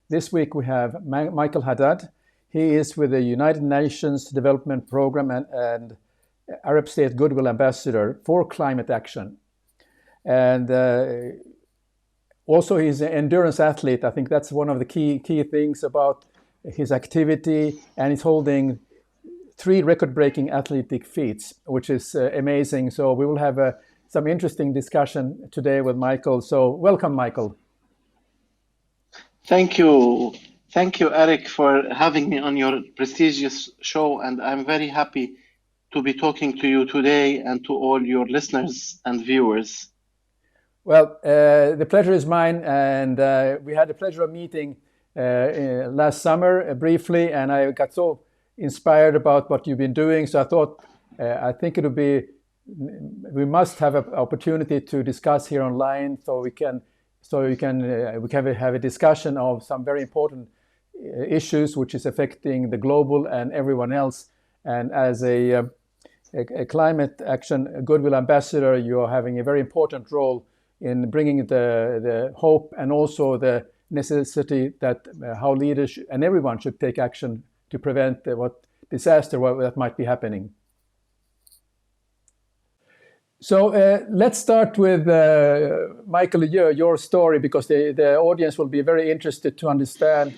This week we have Michael Haddad. He is with the United Nations Development Program and Arab State Goodwill Ambassador for climate action. And also he's an endurance athlete. I think that's one of the key things about his activity. And he's holding 3 record-breaking athletic feats, which is amazing. So we will have some interesting discussion today with Michael. So welcome, Michael. Thank you. Thank you, Eric, for having me on your prestigious show. And I'm very happy to be talking to you today and to all your listeners and viewers. Well, the pleasure is mine. And we had the pleasure of meeting last summer briefly, and I got so inspired about what you've been doing. So I thought, I think it would be, we must have an opportunity to discuss here online we can have a discussion of some very important issues which is affecting the global and everyone else. And as a climate action Goodwill Ambassador, you are having a very important role in bringing the hope and also the necessity that how leaders and everyone should take action to prevent what disaster that might be happening. So let's start with Michael, your story, because the audience will be very interested to understand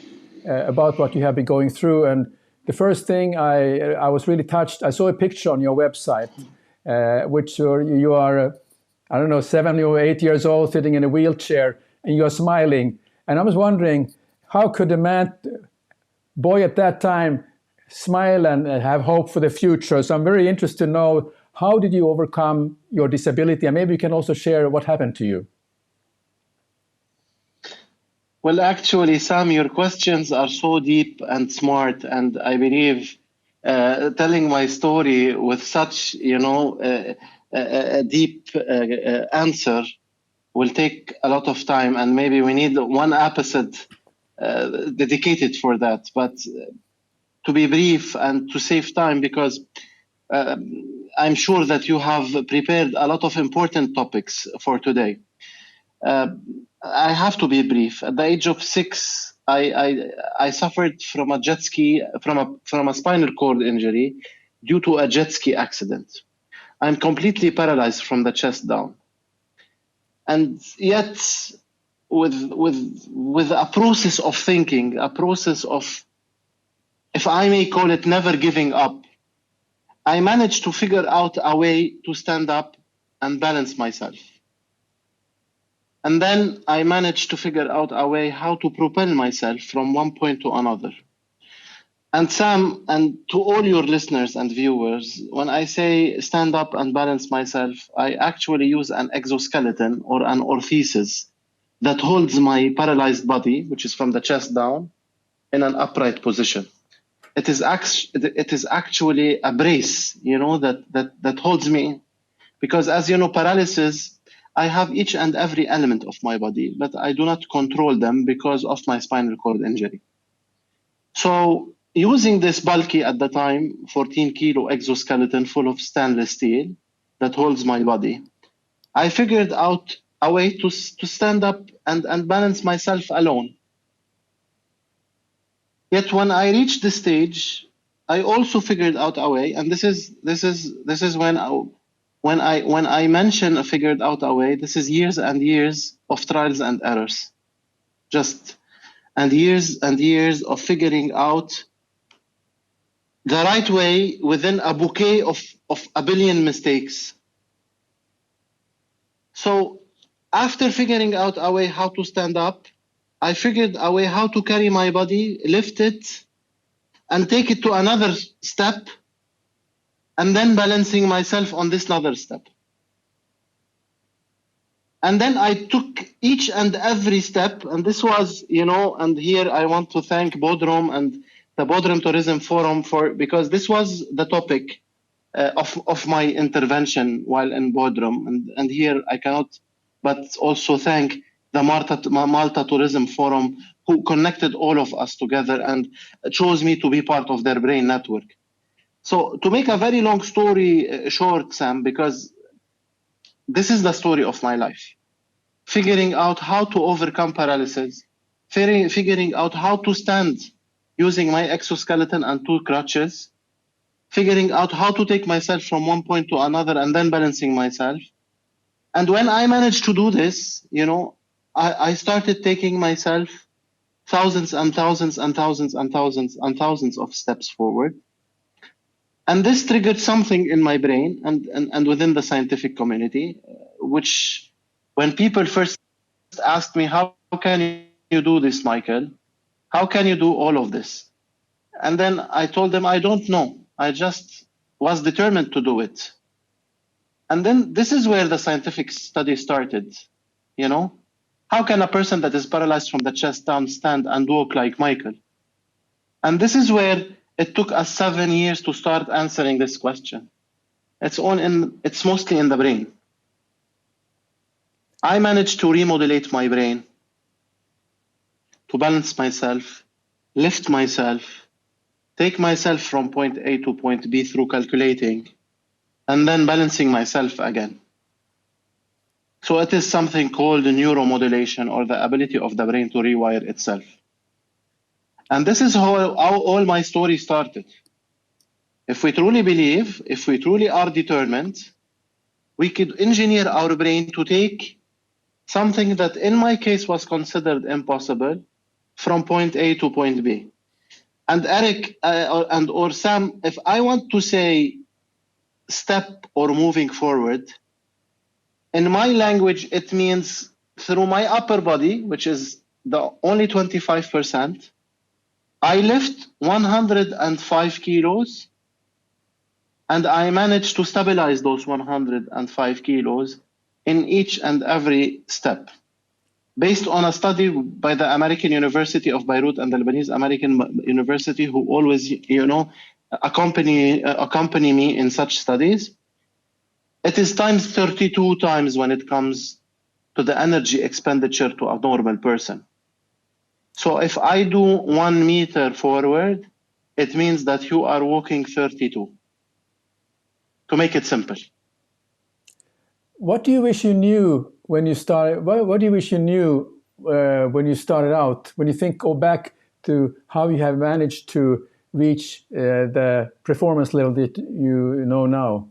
about what you have been going through. And the first thing I was really touched, I saw a picture on your website, which you are, I don't know, 7 or 8 years old, sitting in a wheelchair, and you are smiling. And I was wondering, how could a boy at that time smile and have hope for the future? So I'm very interested to know, how did you overcome your disability? And maybe you can also share what happened to you. Well, actually, Sam, your questions are so deep and smart. And I believe telling my story with such, a deep answer will take a lot of time. And maybe we need one episode dedicated for that. But to be brief and to save time, because I'm sure that you have prepared a lot of important topics for today. I have to be brief. At the age of 6, I suffered from a jet ski, from a spinal cord injury due to a jet ski accident. I'm completely paralyzed from the chest down. And yet, with a process of thinking, a process of, if I may call it, never giving up, I managed to figure out a way to stand up and balance myself. And then I managed to figure out a way how to propel myself from one point to another. And Sam, and to all your listeners and viewers, when I say stand up and balance myself, I actually use an exoskeleton or an orthesis that holds my paralyzed body, which is from the chest down, in an upright position. It is actually a brace, that holds me, because as you know, paralysis, I have each and every element of my body, but I do not control them because of my spinal cord injury. So using this bulky, at the time, 14 kilo exoskeleton full of stainless steel that holds my body, I figured out a way to stand up and balance myself alone. Yet when I reached this stage, I also figured out a way, and this is when I mention figured out a way, this is years and years of trials and errors, and years of figuring out the right way within a bouquet of a billion mistakes. So after figuring out a way how to stand up, I figured a way how to carry my body, lift it, and take it to another step, and then balancing myself on this other step. And then I took each and every step, and this was, and here I want to thank Bodrum and the Bodrum Tourism Forum because this was the topic of my intervention while in Bodrum. And here I cannot but also thank the Malta Tourism Forum, who connected all of us together and chose me to be part of their brain network. So to make a very long story short, Sam, because this is the story of my life, figuring out how to overcome paralysis, figuring out how to stand using my exoskeleton and 2 crutches, figuring out how to take myself from one point to another and then balancing myself. And when I managed to do this, I started taking myself thousands and thousands and thousands and thousands and thousands of steps forward. And this triggered something in my brain and within the scientific community, which when people first asked me, how can you do this, Michael? How can you do all of this? And then I told them, I don't know. I just was determined to do it. And then this is where the scientific study started. How can a person that is paralyzed from the chest down stand and walk like Michael? And this is where it took us 7 years to start answering this question. It's mostly in the brain. I managed to remodulate my brain, to balance myself, lift myself, take myself from point A to point B through calculating, and then balancing myself again. So it is something called neuromodulation, or the ability of the brain to rewire itself. And this is how all my story started. If we truly believe, if we truly are determined, we could engineer our brain to take something that in my case was considered impossible from point A to point B. And Eric or Sam, if I want to say step or moving forward, in my language, it means through my upper body, which is the only 25%, I lift 105 kilos, and I managed to stabilize those 105 kilos in each and every step. Based on a study by the American University of Beirut and the Lebanese American University, who always, accompany me in such studies, it is times 32 times when it comes to the energy expenditure to a normal person. So if I do 1 meter forward, it means that you are walking 32. To make it simple. What do you wish you knew when you started? What do you wish you knew when you started out? When you go back to how you have managed to reach the performance level that you know now.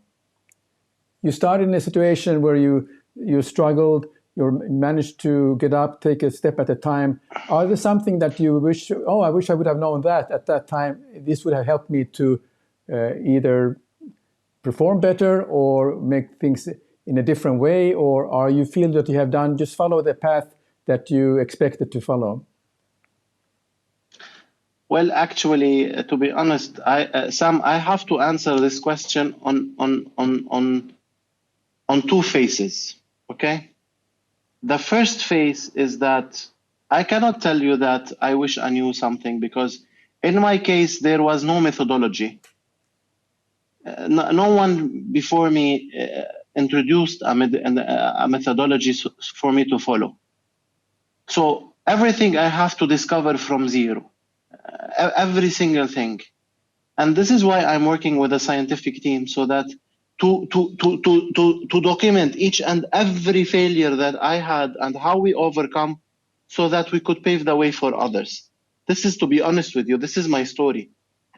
You started in a situation where you struggled, you managed to get up, take a step at a time. Are there something that you wish, I wish I would have known that at that time, this would have helped me to either perform better or make things in a different way? Or are you feel that you have done, just follow the path that you expected to follow? Well, actually, to be honest, Sam, I have to answer this question on 2 phases, okay? The first phase is that I cannot tell you that I wish I knew something, because in my case, there was no methodology. No one before me introduced a methodology for me to follow. So everything I have to discover from zero, every single thing. And this is why I'm working with a scientific team, so that to document each and every failure that I had and how we overcome, so that we could pave the way for others. This is, to be honest with you, this is my story.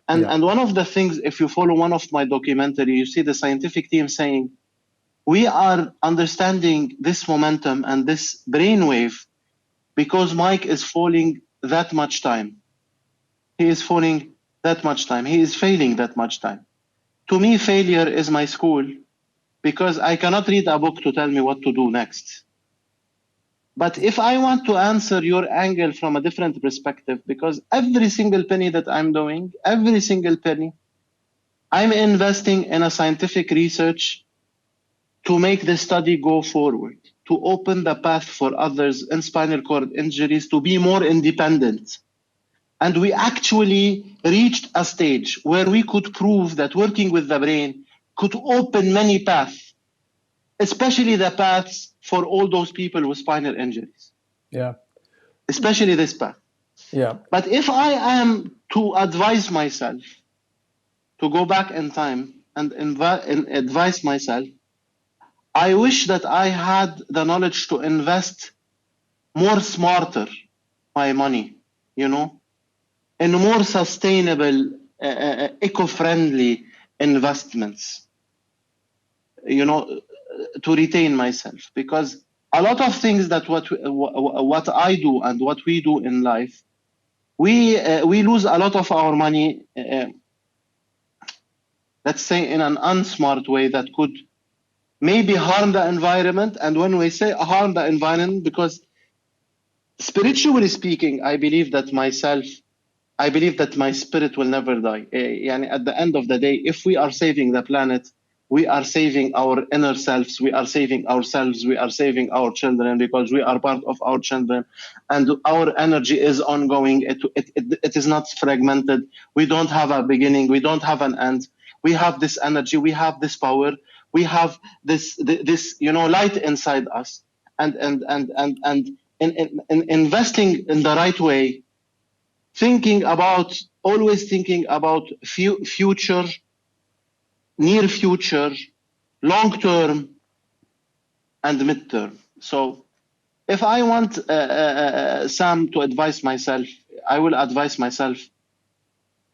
And one of the things, if you follow one of my documentary, you see the scientific team saying, we are understanding this momentum and this brainwave because Mike is falling that much time. He is falling that much time. He is failing that much time. To me, failure is my school, because I cannot read a book to tell me what to do next. But if I want to answer your angle from a different perspective, because every single penny that I'm doing, every single penny, I'm investing in a scientific research to make the study go forward, to open the path for others in spinal cord injuries to be more independent. And we actually reached a stage where we could prove that working with the brain could open many paths, especially the paths for all those people with spinal injuries. Yeah. Especially this path. Yeah. But if I am to advise myself to go back in time and advise myself, I wish that I had the knowledge to invest more smarter my money, in more sustainable, eco-friendly investments, to retain myself. Because a lot of things that what I do and what we do in life, we lose a lot of our money, let's say in an unsmart way that could maybe harm the environment. And when we say harm the environment, because spiritually speaking, I believe that my spirit will never die. At the end of the day, if we are saving the planet, we are saving our inner selves, we are saving ourselves, we are saving our children, because we are part of our children, and our energy is ongoing. It is not fragmented. We don't have a beginning, we don't have an end. We have this energy, we have this power, we have this light inside us, and in investing in the right way, always thinking about future, near future, long term, and midterm. So if I want Sam to advise myself, I will advise myself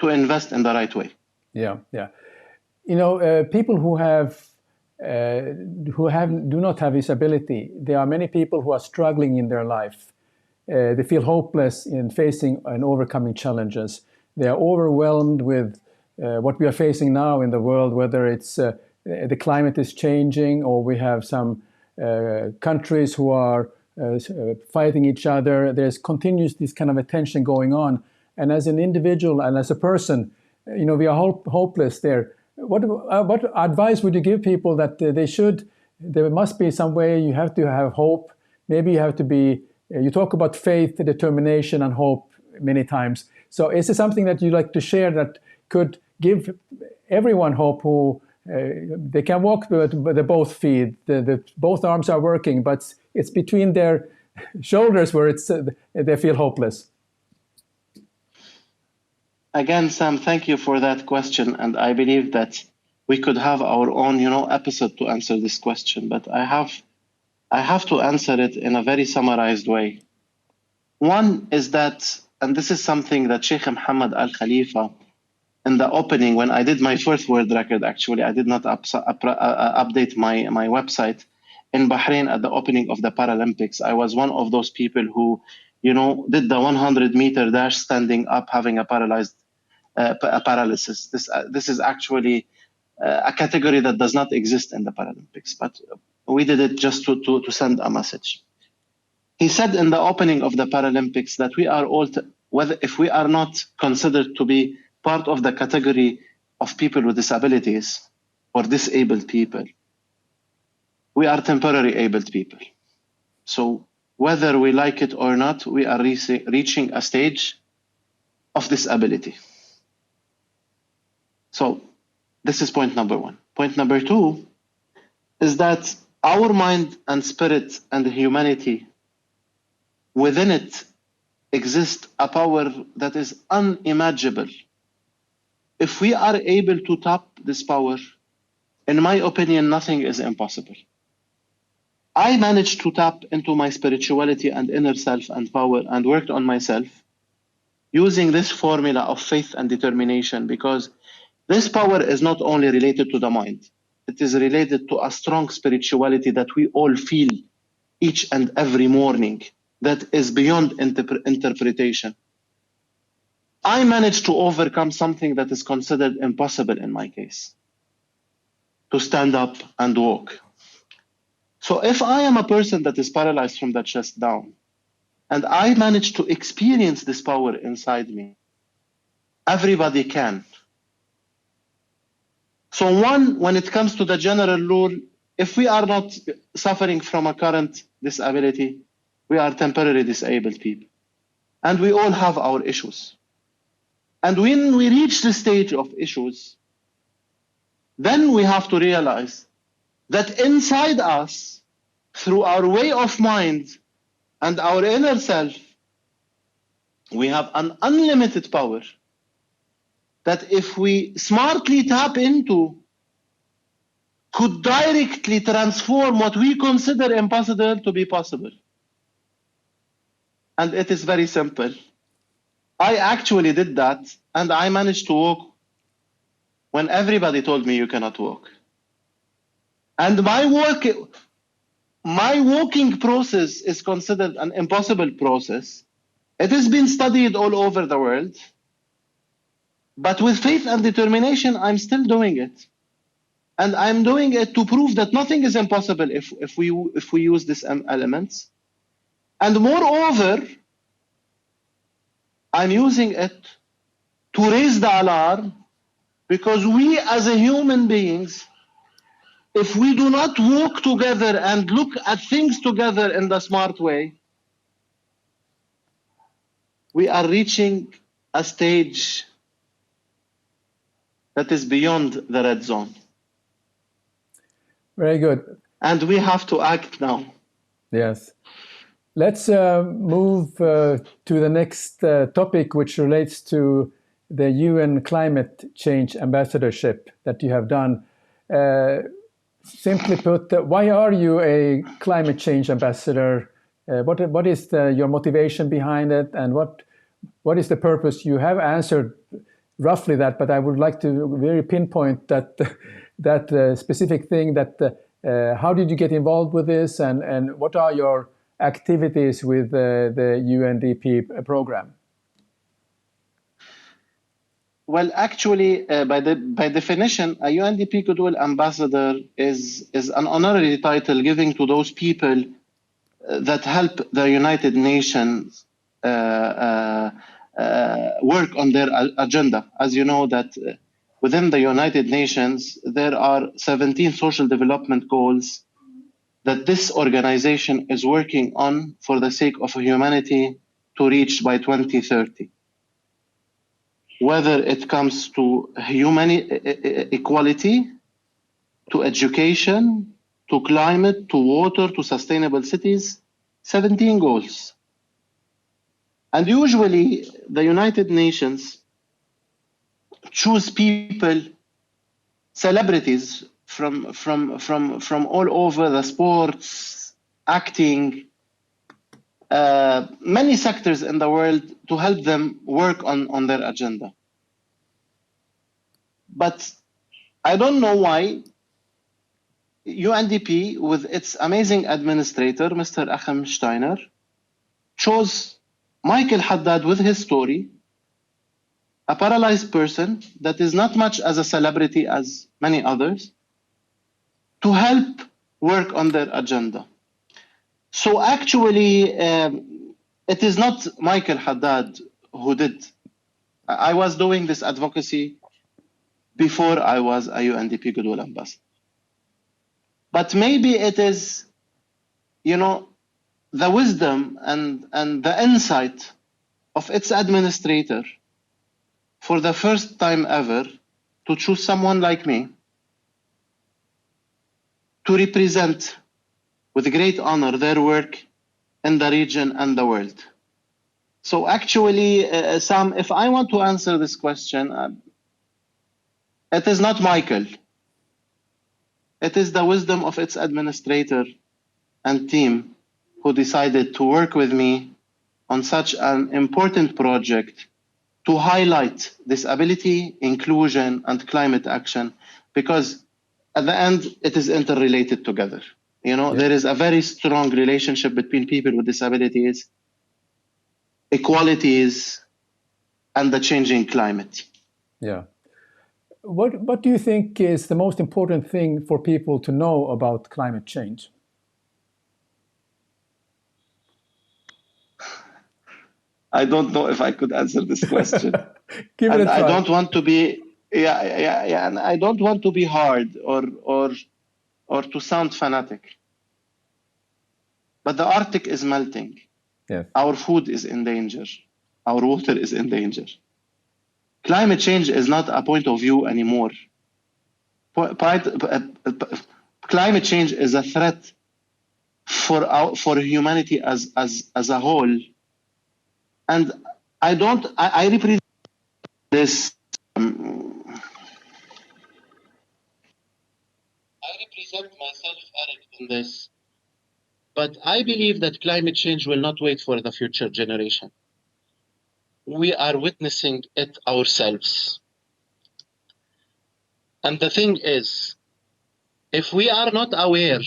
to invest in the right way. Yeah. People do not have this ability. There are many people who are struggling in their life. They feel hopeless in facing and overcoming challenges. They are overwhelmed with what we are facing now in the world, whether it's the climate is changing, or we have some countries who are fighting each other. There's continuous this kind of a tension going on. And as an individual and as a person, we are hopeless there. What advice would you give people that there must be some way you have to have hope? Maybe you have to be, you talk about faith, determination, and hope many times. So is there something that you'd like to share that could give everyone hope, who they can walk with both feet, both arms are working, but it's between their shoulders where they feel hopeless? Again, Sam, thank you for that question. And I believe that we could have our own, episode to answer this question, but I have to answer it in a very summarized way. One is that, and this is something that Sheikh Muhammad Al Khalifa, in the opening, when I did my first world record, actually, I did not update my website in Bahrain at the opening of the Paralympics. I was one of those people who, did the 100-meter dash standing up, having a paralysis. This is actually a category that does not exist in the Paralympics, but we did it just to send a message. He said in the opening of the Paralympics that we are all, if we are not considered to be part of the category of people with disabilities or disabled people, we are temporary abled people. So whether we like it or not, we are reaching a stage of disability. So this is point number one. Point number two is that our mind and spirit and humanity, within it exists a power that is unimaginable. If we are able to tap this power, in my opinion, nothing is impossible. I managed to tap into my spirituality and inner self and power, and worked on myself using this formula of faith and determination, because this power is not only related to the mind, it is related to a strong spirituality that we all feel each and every morning, that is beyond interpretation. I managed to overcome something that is considered impossible in my case, to stand up and walk. So if I am a person that is paralyzed from the chest down, and I managed to experience this power inside me, everybody can. So when it comes to the general rule, if we are not suffering from a current disability, we are temporarily disabled people. And we all have our issues. And when we reach the stage of issues, then we have to realize that inside us, through our way of mind and our inner self, we have an unlimited power that if we smartly tap into, could directly transform what we consider impossible to be possible. And it is very simple. I actually did that, and I managed to walk when everybody told me you cannot walk. And my walking process is considered an impossible process. It has been studied all over the world. But with faith and determination, I'm still doing it. And I'm doing it to prove that nothing is impossible if we use these elements. And moreover, I'm using it to raise the alarm, because we as a human beings, if we do not walk together and look at things together in the smart way, we are reaching a stage that is beyond the red zone. Very good. And we have to act now. Yes. Let's move to the next topic, which relates to the UN Climate Change Ambassadorship that you have done. Simply put, why are you a climate change ambassador? What is your motivation behind it, and what is the purpose? You have answered roughly that, but I would like to very pinpoint that specific thing. How did you get involved with this, and what are your activities with the UNDP program? Well, actually, by definition, a UNDP Goodwill Ambassador is an honorary title given to those people that help the United Nations work on their agenda. As you know, that within the United Nations, there are 17 social development goals that this organization is working on for the sake of humanity to reach by 2030. Whether it comes to equality, to education, to climate, to water, to sustainable cities, 17 goals. And usually the United Nations choose people, celebrities from all over the sports, acting, many sectors in the world to help them work on their agenda. But I don't know why UNDP, with its amazing administrator, Mr. Achim Steiner, chose Michael Haddad with his story, a paralyzed person that is not much as a celebrity as many others, to help work on their agenda. So actually, it is not Michael Haddad who did. I was doing this advocacy before I was a UNDP Goodwill Ambassador. But maybe it is, the wisdom and the insight of its administrator for the first time ever to choose someone like me to represent with great honor their work in the region and the world. So actually, Sam, if I want to answer this question, it is not Michael. It is the wisdom of its administrator and team who decided to work with me on such an important project to highlight disability, inclusion, and climate action, because at the end, it is interrelated together. There is a very strong relationship between people with disabilities, equalities, and the changing climate. Yeah. What do you think is the most important thing for people to know about climate change? I don't know if I could answer this question. Give it a try. I don't want to be, and I don't want to be hard or to sound fanatic. But the Arctic is melting. Yes. Our food is in danger. Our water is in danger. Climate change is not a point of view anymore. Climate change is a threat for humanity as a whole. And I represent this. I represent myself, Eric, in this But I believe that climate change will not wait for the future generation. We are witnessing it ourselves. And the thing is, if we are not aware,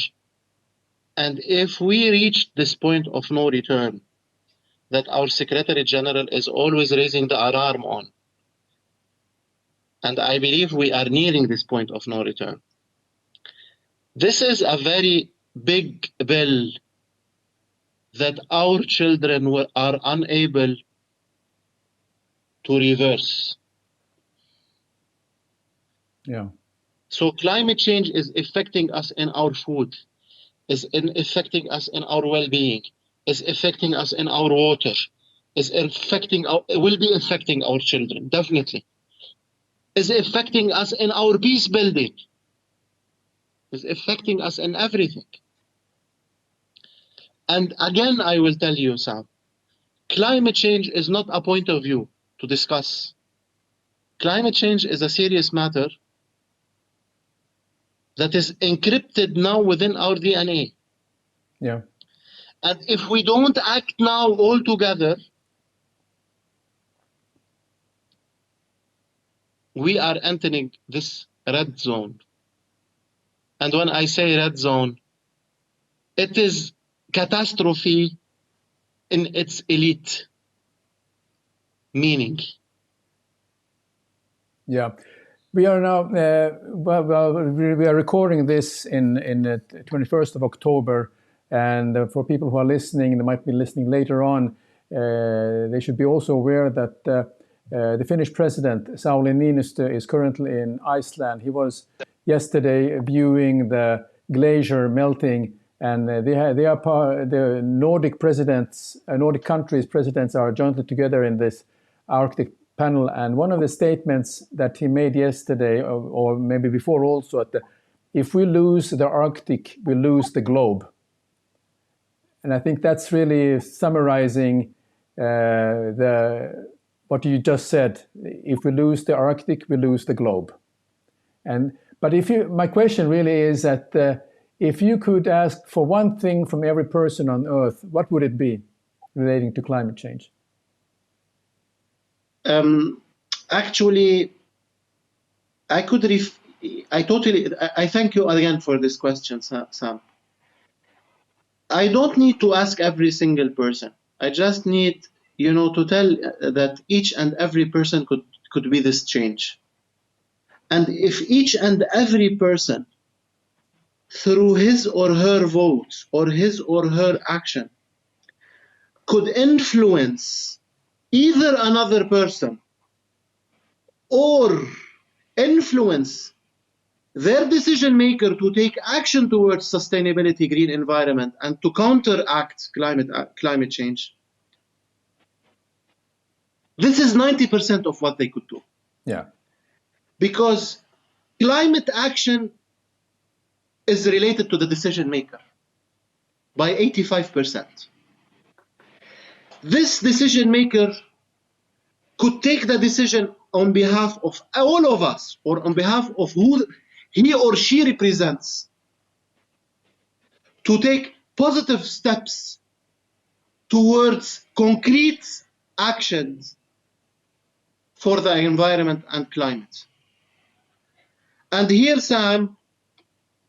and if we reach this point of no return, that our Secretary General is always raising the alarm on, and I believe we are nearing this point of no return, this is a very big bill that our children are unable to reverse. Yeah. So climate change is affecting us in our food, affecting us in our well-being, is affecting us in our water, will be affecting our children, definitely. Is affecting us in our peace building, is affecting us in everything. And again, I will tell you, Sam, climate change is not a point of view to discuss. Climate change is a serious matter that is encrypted now within our DNA. Yeah. And if we don't act now all together, we are entering this red zone. And when I say red zone, it is catastrophe in its elite meaning. Yeah. We are now, we are recording this in the 21st of October. And for people who are listening, they might be listening later on, they should be also aware that the Finnish president, Sauli Niinistö, is currently in Iceland. He was yesterday viewing the glacier melting, and the Nordic presidents, Nordic countries' presidents are jointly together in this Arctic panel. And one of the statements that he made yesterday, or maybe before also, if we lose the Arctic, we lose the globe. And I think that's really summarizing what you just said. If we lose the Arctic, we lose the globe. But my question really is that if you could ask for one thing from every person on Earth, what would it be relating to climate change? Actually, I thank you again for this question, Sam. I don't need to ask every single person. I just need, to tell that each and every person could be this change. And if each and every person, through his or her vote or his or her action, could influence either another person or influence their decision maker to take action towards sustainability, green environment, and to counteract climate change, this is 90% of what they could do. Yeah. Because climate action is related to the decision maker by 85%. This decision maker could take the decision on behalf of all of us, or on behalf of who he or she represents, to take positive steps towards concrete actions for the environment and climate. And here, Sam,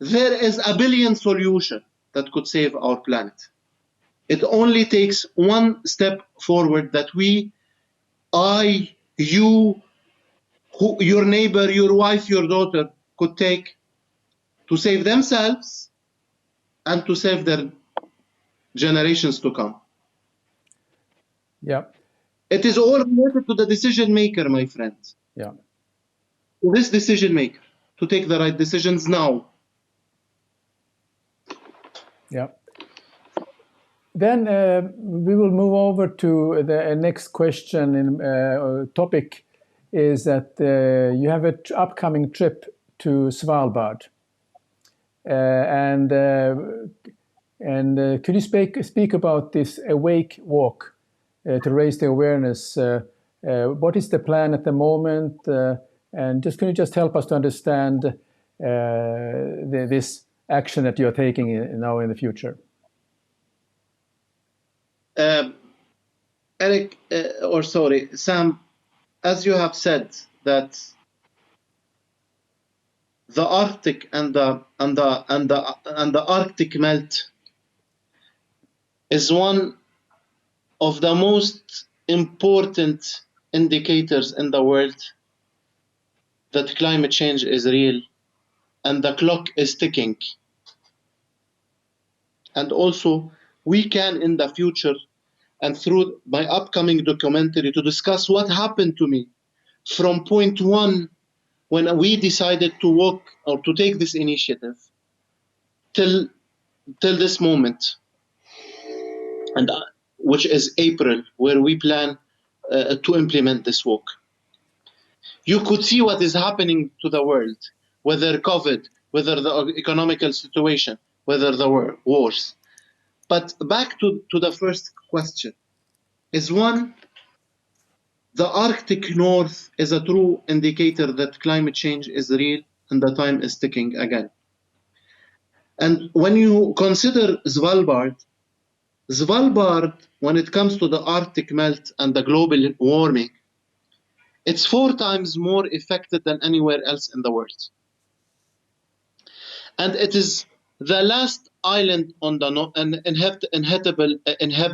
there is a billion solution that could save our planet. It only takes one step forward that I, you, your neighbor, your wife, your daughter could take to save themselves and to save their generations to come. Yeah. It is all related to the decision maker, my friend. Yeah. To this decision maker to take the right decisions now. Yeah. Then we will move over to the next question and topic is that you have an upcoming trip to Svalbard. And could you speak about this Awake Walk to raise the awareness? What is the plan at the moment? And can you just help us to understand this action that you're taking now in the future? Eric, Sam, as you have said that the Arctic and the Arctic melt is one of the most important indicators in the world that climate change is real and the clock is ticking. And also, we can in the future, and through my upcoming documentary, to discuss what happened to me from point one when we decided to walk or to take this initiative till this moment, and which is April, where we plan to implement this walk. You could see what is happening to the world, whether COVID, whether the economical situation, whether the wars. But back to the first question, is one, the Arctic North is a true indicator that climate change is real and the time is ticking again. And when you consider Svalbard, when it comes to the Arctic melt and the global warming, it's 4 times more affected than anywhere else in the world. And it is the last island on the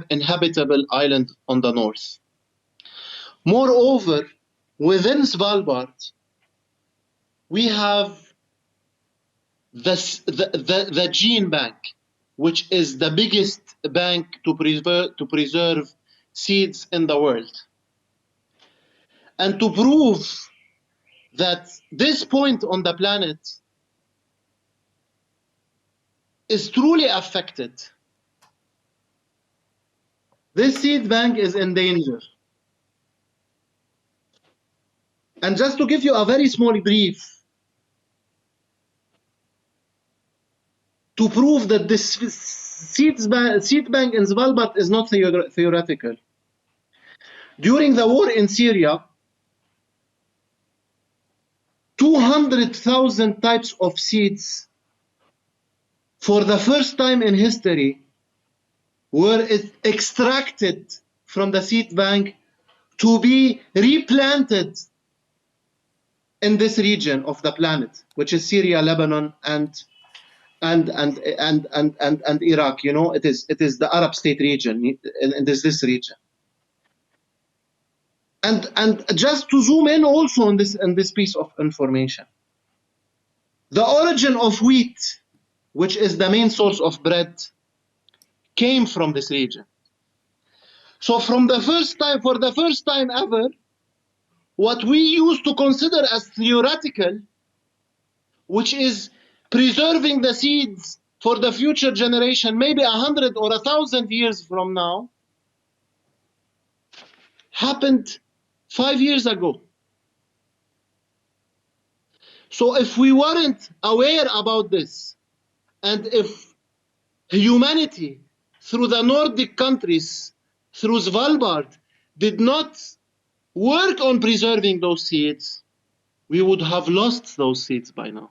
inhabitable island on the north. Moreover, within Svalbard, we have the gene bank, which is the biggest bank to preserve seeds in the world. And to prove that this point on the planet is truly affected, this seed bank is in danger. And just to give you a very small brief, to prove that this seed bank in Svalbard is not theoretical. During the war in Syria, 200,000 types of seeds for the first time in history were extracted from the seed bank to be replanted in this region of the planet, which is Syria, Lebanon, and Iraq. You know, it is the Arab state region, and this region. And just to zoom in also on this piece of information, the origin of wheat, which is the main source of bread, came from this region. So for the first time ever, what we used to consider as theoretical, which is preserving the seeds for the future generation, maybe 100 or 1,000 years from now, happened 5 years ago. So if we weren't aware about this, and if humanity, through the Nordic countries, through Svalbard, did not work on preserving those seeds, we would have lost those seeds by now.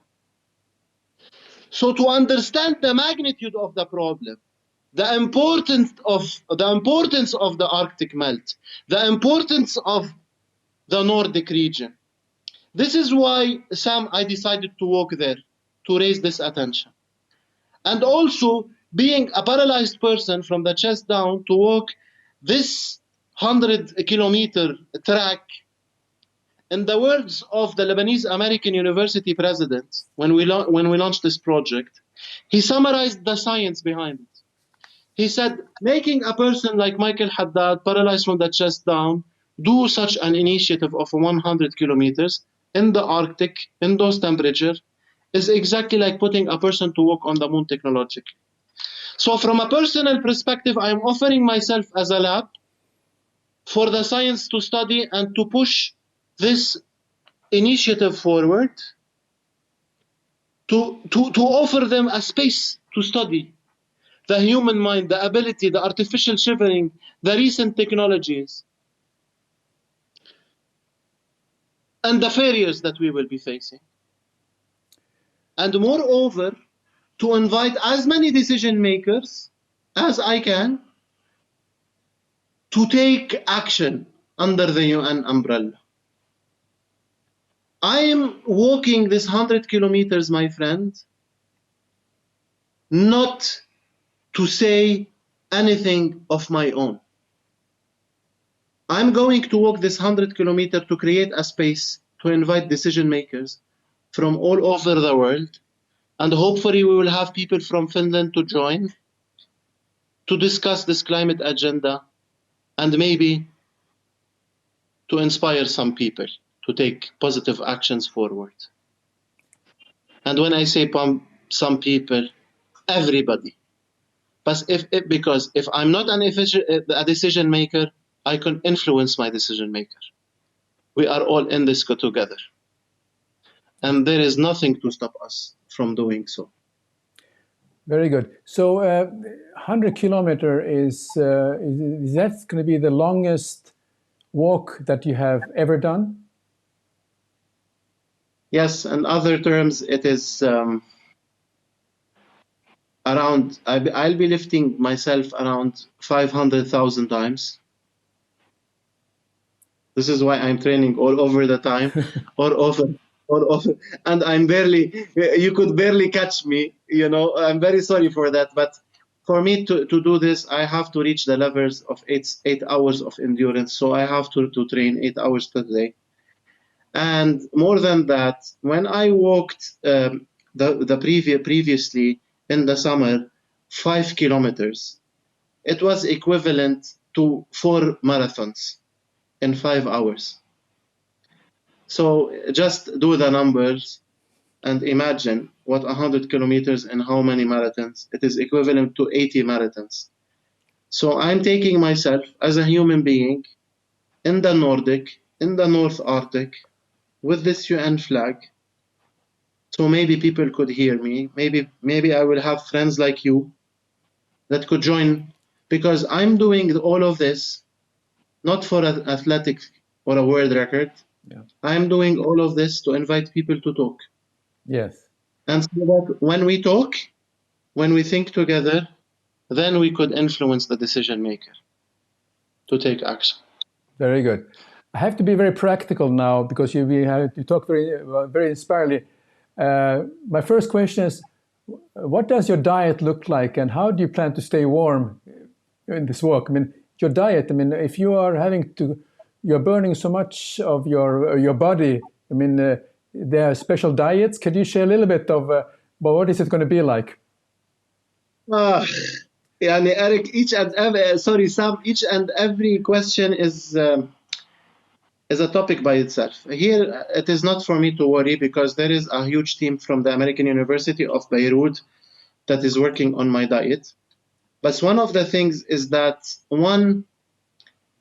So to understand the magnitude of the problem, the importance of the Arctic melt, the importance of the Nordic region, this is why, Sam, I decided to walk there, to raise this attention. And also, being a paralyzed person from the chest down, to walk this 100-kilometer track. In the words of the Lebanese American University president, when we launched this project, he summarized the science behind it. He said, making a person like Michael Haddad, paralyzed from the chest down, do such an initiative of 100 kilometers in the Arctic, in those temperatures, is exactly like putting a person to walk on the moon technologically. So from a personal perspective, I am offering myself as a lab for the science to study and to push this initiative forward, to offer them a space to study the human mind, the ability, the artificial shivering, the recent technologies, and the failures that we will be facing. And moreover, to invite as many decision makers as I can to take action under the UN umbrella. I am walking this 100 kilometers, my friend, not to say anything of my own. I'm going to walk this 100 kilometers to create a space to invite decision makers from all over the world. And hopefully we will have people from Finland to join to discuss this climate agenda and maybe to inspire some people to take positive actions forward. And when I say some people, everybody. But because if I'm not a decision maker, I can influence my decision maker. We are all in this together. And there is nothing to stop us from doing so. Very good. So 100 kilometer is that going to be the longest walk that you have ever done? Yes, in other terms, it is around, I'll be lifting myself around 500,000 times. This is why I'm training all over the time, or over, and you could barely catch me, you know, I'm very sorry for that. But for me to do this, I have to reach the levels of 8 hours of endurance. So I have to train 8 hours per day. And more than that, when I walked previously in the summer, 5 kilometers, it was equivalent to 4 marathons in 5 hours. So just do the numbers and imagine what 100 kilometers and how many marathons. It is equivalent to 80 marathons. So I'm taking myself as a human being in the Nordic, in the North Arctic, with this UN flag. So maybe people could hear me. Maybe I will have friends like you that could join, because I'm doing all of this not for an athletic or a world record. Yeah. I'm doing all of this to invite people to talk. Yes. And so that when we talk, when we think together, then we could influence the decision maker to take action. Very good. I have to be very practical now because you talk very inspiringly. My first question is, what does your diet look like, and how do you plan to stay warm in this walk? I mean, your diet. I mean, if you are you're burning so much of your body. I mean, there are special diets. Could you share a little bit of what is it going to be like? Eric, each and every question is a topic by itself. Here, it is not for me to worry because there is a huge team from the American University of Beirut that is working on my diet. But one of the things is that one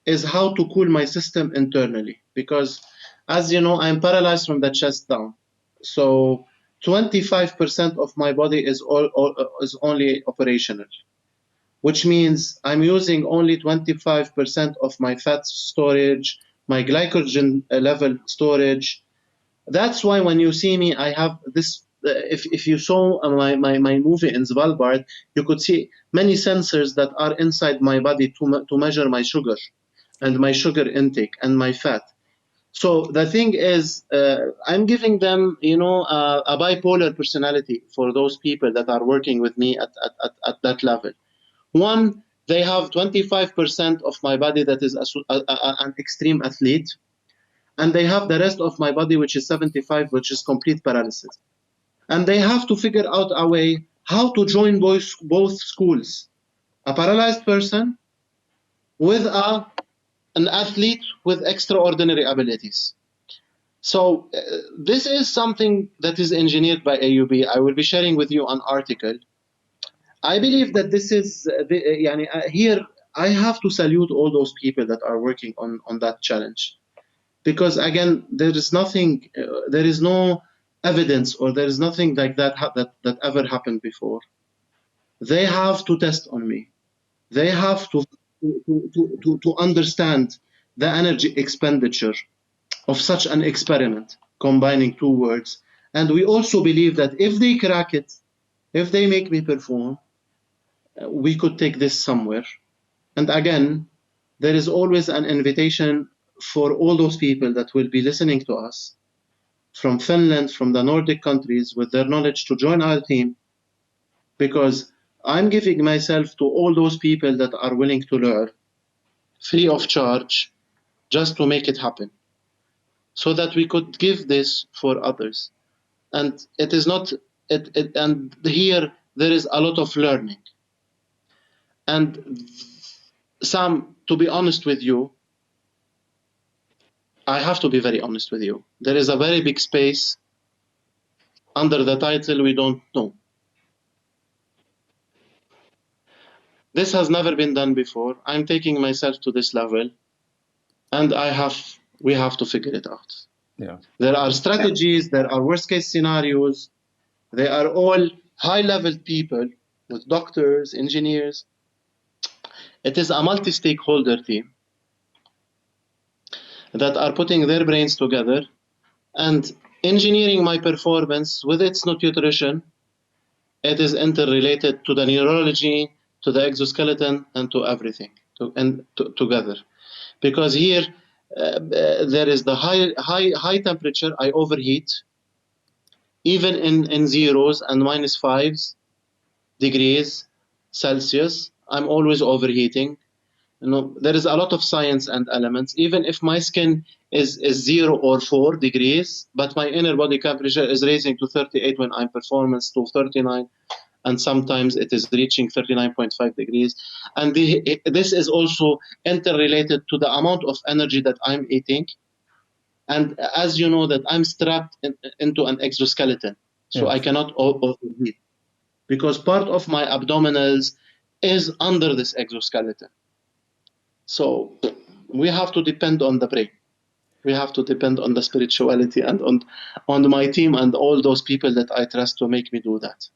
is how to cool my system internally, because as you know, I'm paralyzed from the chest down. So 25% of my body is only operational, which means I'm using only 25% of my fat storage, my glycogen level storage. That's why when you see me, I have this. If you saw my movie in Svalbard, you could see many sensors that are inside my body to measure my sugar and my sugar intake and my fat. So the thing is, I'm giving them, a bipolar personality for those people that are working with me at that level. One, they have 25% of my body that is an extreme athlete, and they have the rest of my body, which is 75, which is complete paralysis. And they have to figure out a way how to join both schools. A paralyzed person with an athlete with extraordinary abilities. So this is something that is engineered by AUB. I will be sharing with you an article. I believe that this is, here I have to salute all those people that are working on that challenge. Because again, there is no evidence, or there is nothing like that ever happened before. They have to test on me. They have to understand the energy expenditure of such an experiment, combining two words. And we also believe that if they crack it, if they make me perform, we could take this somewhere. And again, there is always an invitation for all those people that will be listening to us from Finland, from the Nordic countries, with their knowledge to join our team, because I'm giving myself to all those people that are willing to learn free of charge just to make it happen, so that we could give this for others. And it is not, and here there is a lot of learning. And Sam, to be honest with you, I have to be very honest with you. There is a very big space under the title we don't know. This has never been done before. I'm taking myself to this level, and we have to figure it out. Yeah. There are strategies, there are worst case scenarios. They are all high-level people with doctors, engineers. It is a multi-stakeholder team that are putting their brains together and engineering my performance with its nutrition. It is interrelated to the neurology, to the exoskeleton, and to everything together. Because here there is the high temperature. I overheat, even in zeros and -5 degrees Celsius. I'm always overheating. There is a lot of science and elements. Even if my skin is 0 or 4 degrees, but my inner body temperature is raising to 38 when I'm performance, to 39, and sometimes it is reaching 39.5 degrees. And this is also interrelated to the amount of energy that I'm eating. And as you know, that I'm strapped into an exoskeleton, so Yes. I cannot overheat, because part of my abdominals is under this exoskeleton. So we have to depend on the brain. We have to depend on the spirituality and on my team and all those people that I trust to make me do that.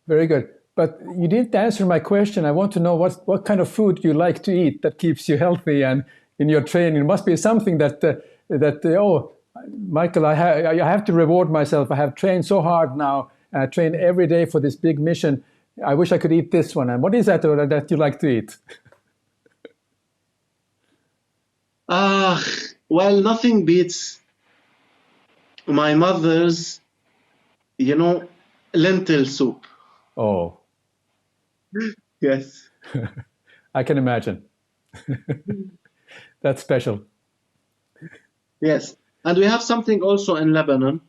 Very good. But you didn't answer my question. I want to know what kind of food you like to eat that keeps you healthy and in your training. It must be something that Michael, I have to reward myself. I have trained so hard now. I train every day for this big mission. I wish I could eat this one. And what is that that you like to eat? Well, nothing beats my mother's, lentil soup. Oh. Yes. I can imagine. That's special. Yes. And we have something also in Lebanon.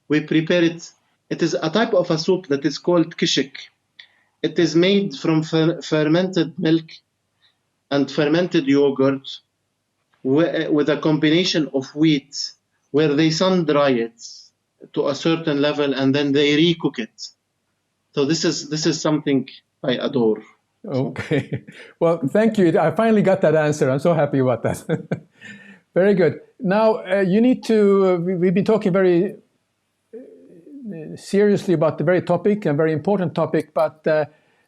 We prepare it. It is a type of a soup that is called kishik. It is made from fermented milk and fermented yogurt with a combination of wheat, where they sun-dry it to a certain level and then they recook it. So this is something I adore. Okay. Well, thank you. I finally got that answer. I'm so happy about that. Very good. Now, you need to, we've been talking very seriously about the very topic, a very important topic, but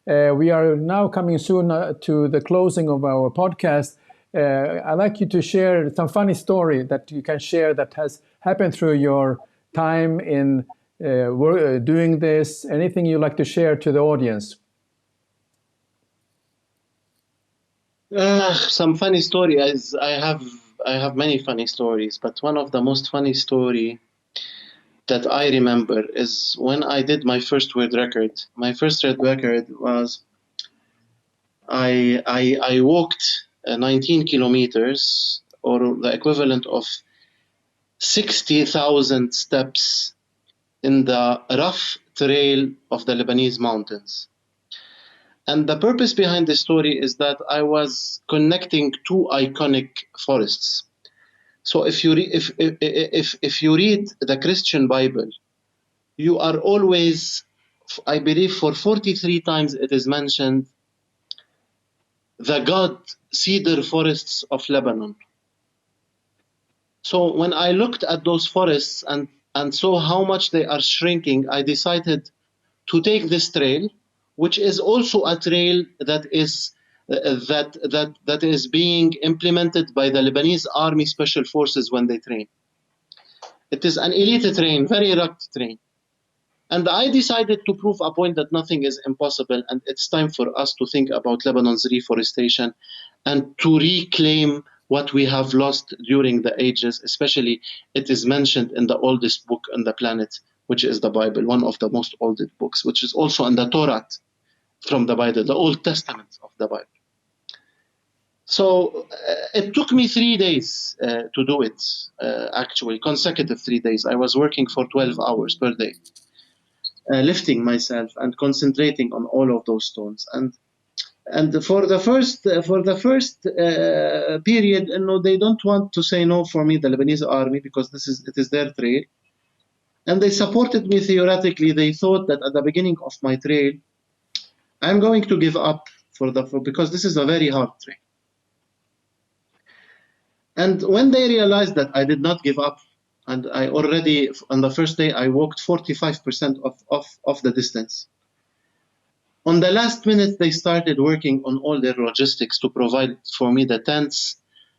we are now coming soon to the closing of our podcast. I'd like you to share some funny story that you can share that has happened through your time in doing this. Anything you'd like to share to the audience? Some funny story. I have many funny stories, but one of the most funny story that I remember is when I did my first world record. My first world record was I walked 19 kilometers, or the equivalent of 60,000 steps in the rough trail of the Lebanese mountains. And the purpose behind the story is that I was connecting two iconic forests. So if you read the Christian Bible, you are always, I believe, for 43 times it is mentioned, the God cedar forests of Lebanon. So when I looked at those forests and saw how much they are shrinking, I decided to take this trail, which is also a trail that is being implemented by the Lebanese Army Special Forces when they train. It is an elite train, very rugged train. And I decided to prove a point that nothing is impossible, and it's time for us to think about Lebanon's reforestation and to reclaim what we have lost during the ages. Especially, it is mentioned in the oldest book on the planet, which is the Bible, one of the most oldest books, which is also in the Torah from the Bible, the Old Testament of the Bible. So it took me 3 days to do it, actually, consecutive 3 days. I was working for 12 hours per day, lifting myself and concentrating on all of those stones. And for the first period, they don't want to say no for me, the Lebanese army, because it is their trail. And they supported me theoretically. They thought that at the beginning of my trail, I'm going to give up because this is a very hard trail. And when they realized that I did not give up, and I already, on the first day, I walked 45% of the distance. On the last minute, they started working on all their logistics to provide for me the tents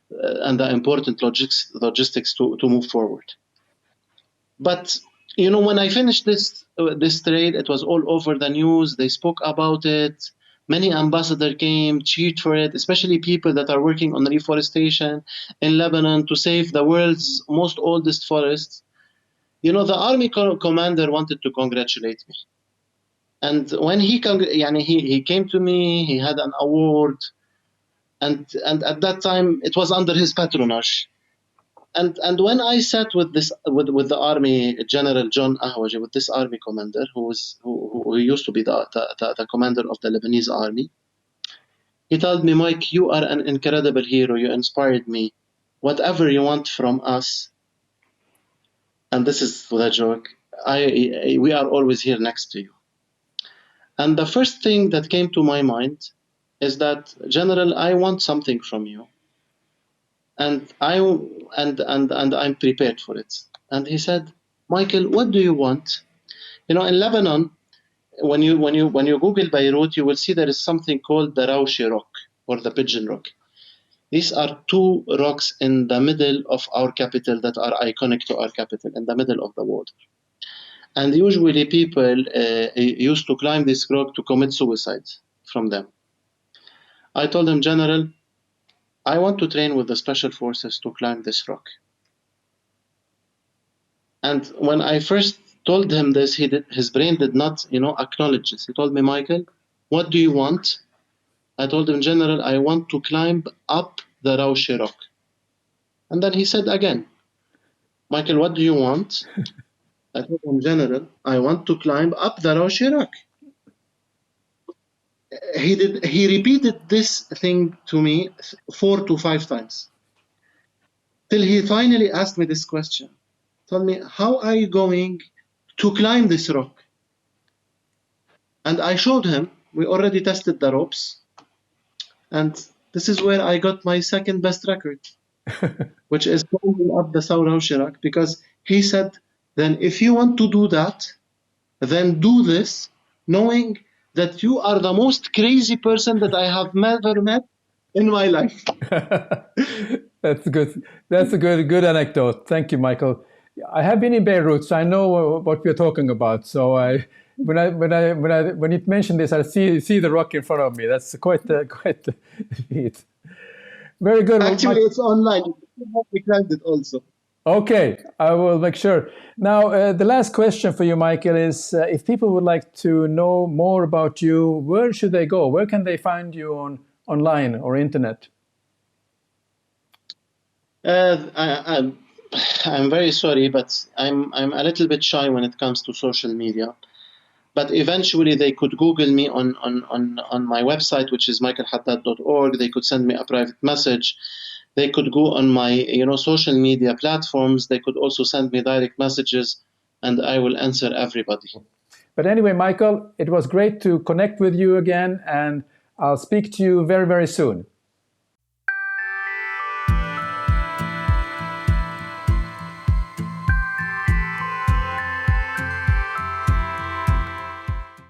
and the important logistics to move forward. But, when I finished this trade, it was all over the news. They spoke about it. Many ambassadors came, cheered for it, especially people that are working on reforestation in Lebanon to save the world's most oldest forests. The army commander wanted to congratulate me. And when he came to me, he had an award. And at that time, it was under his patronage. And when I sat with the army General John Ahwaji, with this army commander who used to be the commander of the Lebanese army, he told me, Mike, you are an incredible hero. You inspired me. Whatever you want from us, and this is the joke, we are always here next to you. And the first thing that came to my mind is that, General, I want something from you. And I'm prepared for it. And he said, Michael, what do you want? In Lebanon, when you Google Beirut, you will see there is something called the Rawshi Rock or the Pigeon Rock. These are 2 rocks in the middle of our capital that are iconic to our capital, in the middle of the water. And usually people used to climb this rock to commit suicide from them. I told him, General, I want to train with the special forces to climb this rock. And when I first told him this, his brain did not, acknowledge this. He told me, Michael, what do you want? I told him, General, I want to climb up the Rawshi Rock. And then he said again, Michael, what do you want? I told him, General, I want to climb up the Rawshi Rock. He repeated this thing to me 4 to 5 times, till he finally asked me this question. Told me, how are you going to climb this rock? And I showed him, we already tested the ropes, and this is where I got my second best record, which is climbing up the Rawshi Rock, because he said, then if you want to do that, then do this, knowing that you are the most crazy person that I have ever met in my life. That's good. That's a good anecdote. Thank you, Michael. I have been in Beirut, so I know what we're talking about. So when you mentioned this, I see the rock in front of me. That's quite the feat. Very good. Actually, it's online. We climbed it also. Okay, I will make sure. Now, the last question for you, Michael, is if people would like to know more about you, where should they go? Where can they find you online or internet? I'm very sorry, but I'm a little bit shy when it comes to social media. But eventually, they could Google me on my website, which is michaelhaddad.org. They could send me a private message. They could go on my social media platforms. They could also send me direct messages, and I will answer everybody. But anyway, Michael, it was great to connect with you again, and I'll speak to you very, very soon.